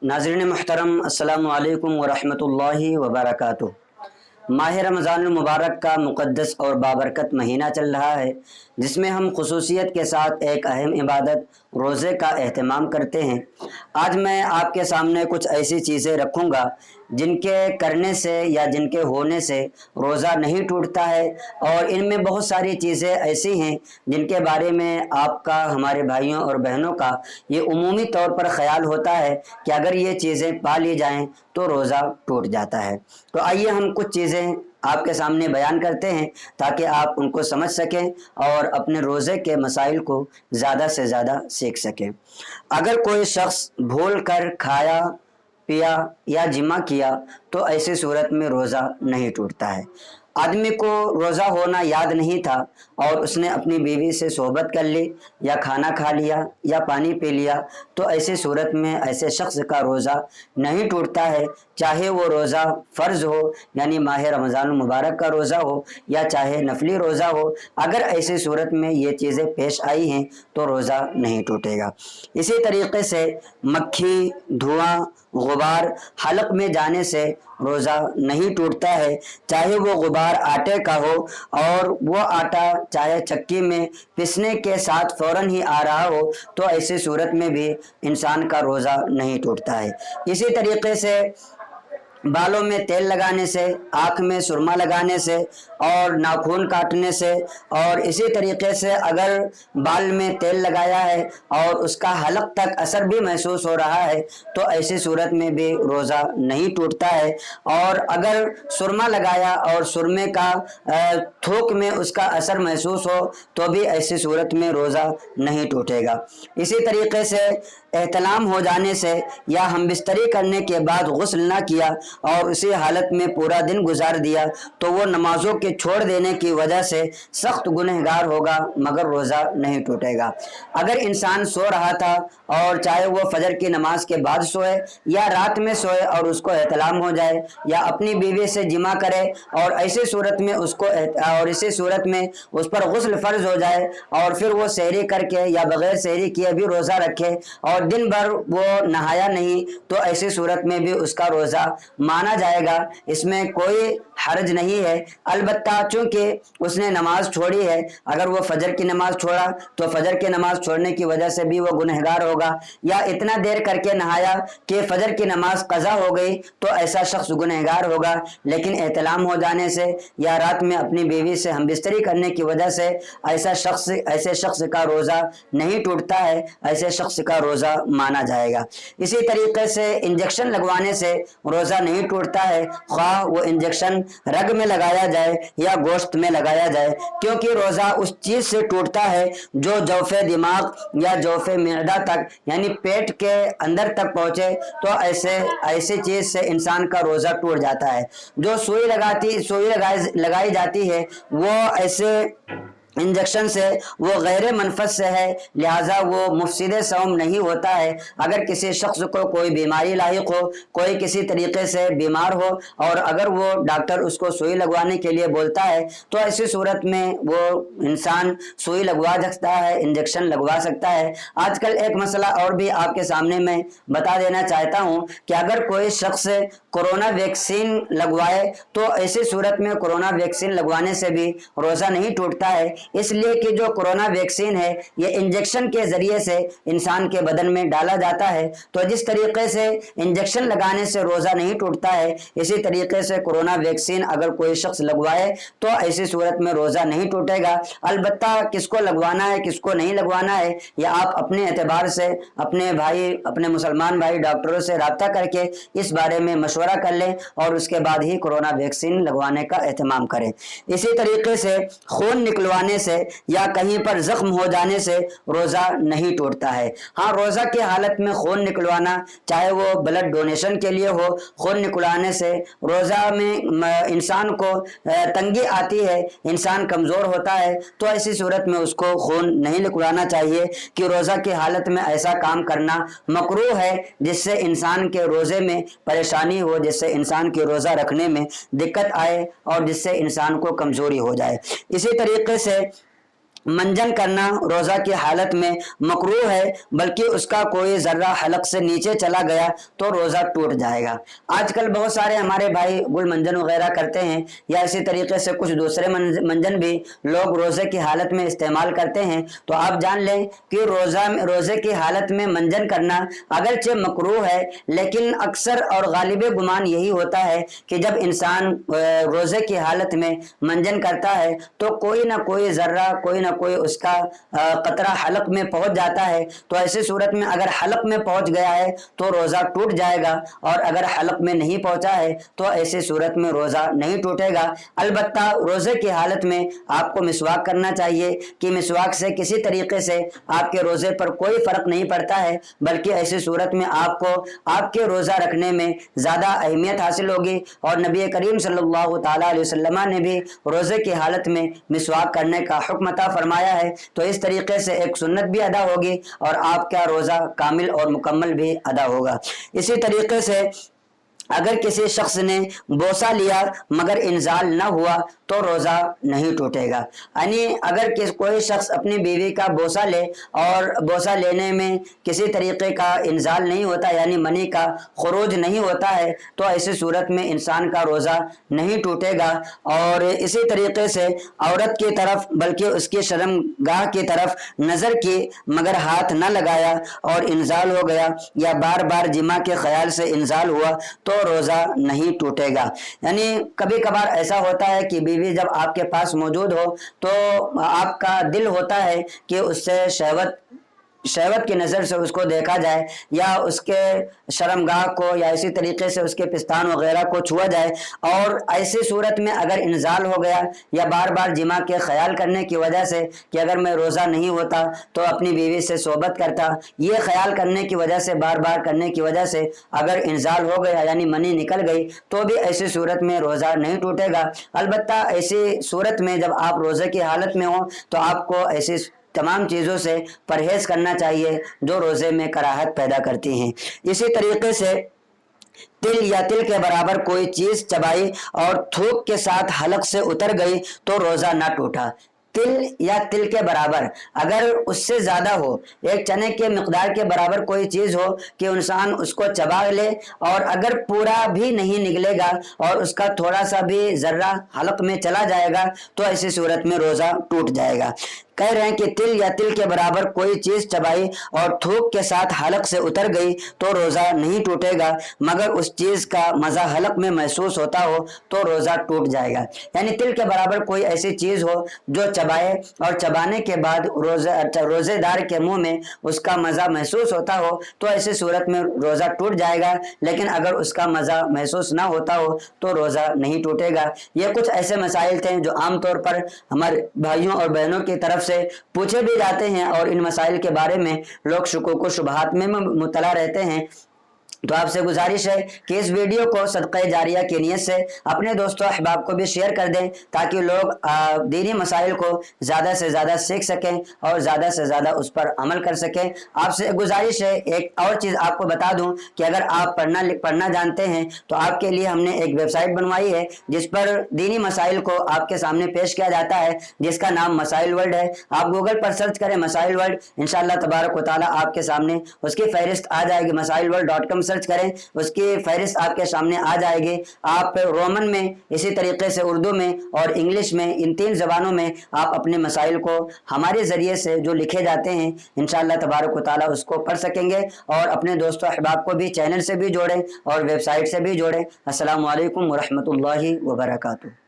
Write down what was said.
नाज़रीन मुहतरम अस्सलामु अलैकुम वरहमतुल्लाहि वबरकातुहू। माह रमज़ान मुबारक का मुक़द्दस और बाबरकत महीना चल रहा है, जिसमें हम खुसूसियत के साथ एक अहम इबादत रोज़े का एहतमाम करते हैं। आज मैं आपके सामने कुछ ऐसी चीज़ें रखूँगा जिनके करने से या जिनके होने से रोज़ा नहीं टूटता है, और इनमें बहुत सारी चीज़ें ऐसी हैं जिनके बारे में आपका, हमारे भाइयों और बहनों का ये उमूमी तौर पर ख़याल होता है कि अगर ये चीज़ें पा ली जाएँ तो रोज़ा टूट जाता है। तो आइए हम कुछ चीज़ें आपके सामने बयान करते हैं ताकि आप उनको समझ सकें और अपने रोज़े के मसाइल को ज़्यादा से ज़्यादा सीख सकें। अगर कोई शख्स भूल कर खाया, पिया या जिमा किया तो ऐसी सूरत में रोज़ा नहीं टूटता है। आदमी को रोज़ा होना याद नहीं था और उसने अपनी बीवी से सोहबत कर ली या खाना खा लिया या पानी पी लिया, तो ऐसी सूरत में ऐसे शख्स का रोज़ा नहीं टूटता है, चाहे वो रोज़ा फ़र्ज़ हो यानी माह रमज़ान मुबारक का रोज़ा हो या चाहे नफली रोज़ा हो। अगर ऐसी सूरत में ये चीज़ें पेश आई हैं तो रोज़ा नहीं टूटेगा। इसी तरीके से मक्खी, धुआं, गुबार हलक में जाने से रोज़ा नहीं टूटता है, चाहे वो गुबार आटे का हो और वो आटा चाहे चक्की में पिसने के साथ फ़ौरन ही आ रहा हो, तो ऐसी सूरत में भी इंसान का रोज़ा नहीं टूटता है। इसी तरीके से बालों में तेल लगाने से, आँख में सुरमा लगाने से और नाखून काटने से, और इसी तरीके से अगर बाल में तेल लगाया है और उसका हलक तक असर भी महसूस हो रहा है तो ऐसी सूरत में भी रोज़ा नहीं टूटता है। और अगर सुरमा लगाया और सुरमे का थूक में उसका असर महसूस हो तो भी ऐसी सूरत में रोज़ा नहीं टूटेगा। इसी तरीके से एहतलाम हो जाने से या हम बिस्तरी करने के बाद गुस्ल ना किया और उसी हालत में पूरा दिन गुजार दिया तो वो नमाजों के छोड़ देने की वजह से सख्त गुनहगार होगा, मगर रोज़ा नहीं टूटेगा। अगर इंसान सो रहा था और चाहे वो फजर की नमाज के बाद सोए या रात में सोए और उसको एहतलाम हो जाए या अपनी बीवी से जिमा करे और ऐसी सूरत में इसी सूरत में उस पर गुस्ल फ़र्ज हो जाए और फिर वो सहरी करके या बगैर सहरी किए भी रोज़ा रखे और दिन भर वो नहाया नहीं, तो ऐसी सूरत में भी उसका रोज़ा माना जाएगा। इसमें कोई हर्ज नहीं है। अलबत्ता चूँकि उसने नमाज छोड़ी है, अगर वो फजर की नमाज छोड़ा तो फजर की नमाज छोड़ने की वजह से भी वो गुनहगार होगा, या इतना देर करके नहाया कि फजर की नमाज कज़ा हो गई तो ऐसा शख्स गुनहगार होगा। लेकिन एहतलाम हो जाने से या रात में अपनी बीवी से हमबिस्तरी करने की वजह से ऐसे शख्स का रोज़ा नहीं टूटता है, ऐसे शख्स का रोज़ा माना जाएगा। इसी तरीके से इंजेक्शन लगवाने से रोज़ा नहीं टूटता है, ख्वाह वो इंजेक्शन रग में लगाया जाए या गोश्त में लगाया जाए, क्योंकि रोज़ा उस चीज़ से टूटता है जो जौफ़े दिमाग या जौफ़े मैदा तक यानी पेट के अंदर तक पहुँचे, तो ऐसे चीज़ से इंसान का रोज़ा टूट जाता है। जो सुई लगाई जाती है वो ऐसे इंजेक्शन से वो गैर मनफत से है, लिहाजा वो मुफसिद सौम नहीं होता है। अगर किसी शख्स को कोई बीमारी लाहिक हो, कोई किसी तरीके से बीमार हो और अगर वो डॉक्टर उसको सुई लगवाने के लिए बोलता है तो ऐसी सूरत में वो इंसान सुई लगवा सकता है, इंजेक्शन लगवा सकता है। आजकल एक मसला और भी आपके सामने मैं बता देना चाहता हूँ कि अगर कोई शख्स कोरोना वैक्सीन लगवाए तो ऐसी सूरत में कोरोना वैक्सीन लगवाने से भी रोज़ा नहीं टूटता है, इसलिए कि जो कोरोना वैक्सीन है ये इंजेक्शन के ज़रिए से इंसान के बदन में डाला जाता है। तो जिस तरीके से इंजेक्शन लगाने से रोज़ा नहीं टूटता है, इसी तरीके से कोरोना वैक्सीन अगर कोई शख्स लगवाए तो ऐसी सूरत में रोज़ा नहीं टूटेगा। अलबत्ता किसको लगवाना है किसको नहीं लगवाना है या आप अपने एतबार से अपने मुसलमान भाई डॉक्टरों से रब्ता करके इस बारे में मशवरा कर लें और उसके बाद ही कोरोना वैक्सीन लगवाने का एहतमाम करें। इसी तरीके से खून निकलवाने से या कहीं पर जख्म हो जाने से रोज़ा नहीं टूटता है। हाँ, रोज़ा की हालत में खून निकलवाना, चाहे वो ब्लड डोनेशन के लिए हो, खून निकलवाने से रोज़ा में इंसान को तंगी आती है, इंसान कमज़ोर होता है, तो ऐसी सूरत में उसको खून नहीं निकलवाना चाहिए कि रोज़ा की हालत में ऐसा काम करना मकरूह है जिससे इंसान के रोज़े में परेशानी हो, जिससे इंसान के रोज़ा रखने में दिक्कत आए और जिससे इंसान को कमज़ोरी हो जाए। इसी तरीके से منجن کرنا روزہ کی حالت میں مکروہ ہے، بلکہ اس کا کوئی ذرہ حلق سے نیچے چلا گیا تو روزہ ٹوٹ جائے گا۔ آج کل بہت سارے ہمارے بھائی گل منجن وغیرہ کرتے ہیں، یا اسی طریقے سے کچھ دوسرے منجن بھی لوگ روزے کی حالت میں استعمال کرتے ہیں۔ تو آپ جان لیں کہ روزے کی حالت میں منجن کرنا اگرچہ مکروہ ہے، لیکن اکثر اور غالب گمان یہی ہوتا ہے کہ جب انسان روزے کی حالت میں منجن کرتا ہے تو کوئی نہ کوئی ذرہ، کوئی نہ کوئی اس کا قطرہ حلق میں پہنچ جاتا ہے۔ تو ایسی صورت میں اگر حلق میں پہنچ گیا ہے تو روزہ ٹوٹ جائے گا، اور اگر حلق میں نہیں پہنچا ہے تو ایسی صورت میں روزہ نہیں ٹوٹے گا۔ البتہ روزے کی حالت میں آپ کو مسواک کرنا چاہیے کہ مسواک سے کسی طریقے سے آپ کے روزے پر کوئی فرق نہیں پڑتا ہے، بلکہ ایسی صورت میں آپ کو آپ کے روزہ رکھنے میں زیادہ اہمیت حاصل ہوگی۔ اور نبی کریم صلی اللہ تعالیٰ علیہ وسلم نے بھی روزے کی حالت میں مسواک کرنے کا حکم عطا فرمایا ہے، تو اس طریقے سے ایک سنت بھی ادا ہوگی اور آپ کا روزہ کامل اور مکمل بھی ادا ہوگا۔ اسی طریقے سے اگر کسی شخص نے بوسہ لیا مگر انزال نہ ہوا تو روزہ نہیں ٹوٹے گا۔ یعنی اگر کوئی شخص اپنی بیوی کا بوسہ لے اور بوسہ لینے میں کسی طریقے کا انزال نہیں ہوتا، یعنی منی کا خروج نہیں ہوتا ہے، تو ایسی صورت میں انسان کا روزہ نہیں ٹوٹے گا۔ اور اسی طریقے سے عورت کی طرف بلکہ اس کی شرمگاہ کی طرف نظر کی مگر ہاتھ نہ لگایا اور انزال ہو گیا، یا بار بار جماع کے خیال سے انزال ہوا تو روزہ نہیں ٹوٹے گا۔ یعنی کبھی کبھار ایسا ہوتا ہے کہ بیوی جب آپ کے پاس موجود ہو تو آپ کا دل ہوتا ہے کہ اس سے شہوت کی نظر سے اس کو دیکھا جائے، یا اس کے شرمگاہ کو یا اسی طریقے سے اس کے پستان وغیرہ کو چھوا جائے، اور ایسی صورت میں اگر انزال ہو گیا یا بار بار جماع کے خیال کرنے کی وجہ سے کہ اگر میں روزہ نہیں ہوتا تو اپنی بیوی سے صحبت کرتا، یہ خیال کرنے کی وجہ سے، بار بار کرنے کی وجہ سے اگر انزال ہو گیا یعنی منی نکل گئی تو بھی ایسی صورت میں روزہ نہیں ٹوٹے گا۔ البتہ ایسی صورت میں جب آپ روزے کی حالت میں ہوں تو آپ کو ایسی تمام چیزوں سے پرہیز کرنا چاہیے جو روزے میں کراہت پیدا کرتی ہیں۔ اسی طریقے سے تل یا تل کے برابر کوئی چیز چبائی اور تھوک کے ساتھ حلق سے اتر گئی تو روزہ نہ ٹوٹا۔ تل یا تل کے برابر، اگر اس سے زیادہ ہو، ایک چنے کے مقدار کے برابر کوئی چیز ہو کہ انسان اس کو چبا لے، اور اگر پورا بھی نہیں نکلے گا اور اس کا تھوڑا سا بھی ذرہ حلق میں چلا جائے گا تو ایسی صورت میں روزہ ٹوٹ جائے گا۔ کہہ رہے ہیں کہ تل یا تل کے برابر کوئی چیز چبائی اور تھوک کے ساتھ حلق سے اتر گئی تو روزہ نہیں ٹوٹے گا، مگر اس چیز کا مزہ حلق میں محسوس ہوتا ہو تو روزہ ٹوٹ جائے گا۔ یعنی تل کے برابر کوئی ایسی چیز ہو جو چبائے اور چبانے کے بعد روزے دار کے منہ میں اس کا مزہ محسوس ہوتا ہو تو ایسی صورت میں روزہ ٹوٹ جائے گا، لیکن اگر اس کا مزہ محسوس نہ ہوتا ہو تو روزہ نہیں ٹوٹے گا۔ یہ کچھ ایسے مسائل تھے جو عام طور پر ہمارے بھائیوں اور بہنوں کی طرف سے پوچھے بھی جاتے ہیں، اور ان مسائل کے بارے میں لوگ شکوک و شبہات میں مبتلا رہتے ہیں۔ تو آپ سے گزارش ہے کہ اس ویڈیو کو صدقہ جاریہ کی نیت سے اپنے دوستوں احباب کو بھی شیئر کر دیں تاکہ لوگ دینی مسائل کو زیادہ سے زیادہ سیکھ سکیں اور زیادہ سے زیادہ اس پر عمل کر سکیں۔ آپ سے گزارش ہے، ایک اور چیز آپ کو بتا دوں کہ اگر آپ پڑھنا جانتے ہیں تو آپ کے لیے ہم نے ایک ویب سائٹ بنوائی ہے جس پر دینی مسائل کو آپ کے سامنے پیش کیا جاتا ہے، جس کا نام مسائل ورلڈ ہے۔ آپ گوگل پر سرچ کریں مسائل ورلڈ، انشاءاللہ تبارک و تعالیٰ آپ کے سامنے اس کی فہرست آ جائے گی۔ مسائلورلڈ.com سرچ کریں، اس کی فہرست آپ کے سامنے آ جائے گی۔ آپ رومن میں، اسی طریقے سے اردو میں اور انگلش میں، ان 3 زبانوں میں آپ اپنے مسائل کو ہمارے ذریعے سے جو لکھے جاتے ہیں انشاءاللہ تبارک و تعالیٰ اس کو پڑھ سکیں گے، اور اپنے دوستوں احباب کو بھی چینل سے بھی جوڑیں اور ویب سائٹ سے بھی جوڑیں۔ السلام علیکم ورحمۃ اللہ وبرکاتہ۔